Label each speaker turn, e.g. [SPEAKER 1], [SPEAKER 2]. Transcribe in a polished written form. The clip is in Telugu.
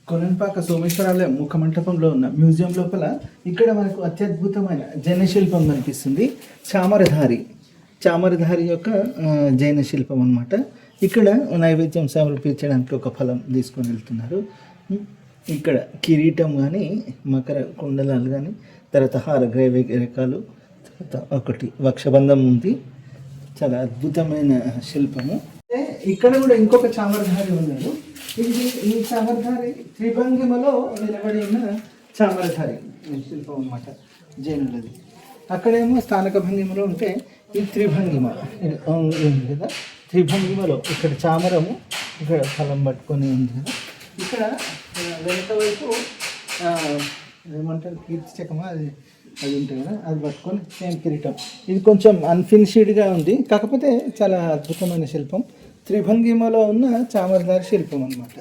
[SPEAKER 1] కొలన్పాక సోమేశ్వరాలయ ముఖమంటపంలో ఉన్న మ్యూజియం లోపల ఇక్కడ మనకు అత్యద్భుతమైన జైన శిల్పం కనిపిస్తుంది. చామరధారి యొక్క జైన శిల్పం అన్నమాట. ఇక్కడ నైవేద్యం సమర్పించడానికి ఒక ఫలం తీసుకొని వెళ్తున్నారు. ఇక్కడ కిరీటం కానీ, మకర కుండలాలు కానీ, తర్వాత హారగ్రైవేకాలు, తర్వాత ఒకటి వక్షబంధం ఉంది. చాలా అద్భుతమైన శిల్పము. ఇక్కడ కూడా ఇంకొక చామరధారి ఉన్నాడు. ఈ చామరధారి త్రిభంగిమలో నిలబడి ఉన్న చామరధారి శిల్పం అన్నమాట జైనులది. అక్కడేమో స్థానక భంగిమలో ఉంటే ఈ త్రిభంగిమ ఉంది కదా. త్రిభంగిమలో ఇక్కడ చామరము, ఇక్కడ ఫలం పట్టుకొని ఉంది కదా. ఇక్కడ వెనక వైపు ఏమంటారు కీర్తి చకమా, అది ఉంటుంది కదా, అది పట్టుకొని సేమ్ కిరీటం. ఇది కొంచెం అన్ఫినిష్డ్గా ఉంది, కాకపోతే చాలా అద్భుతమైన శిల్పం. త్రిభంగిమలో ఉన్న చామరధారి శిల్పం అన్నమాట.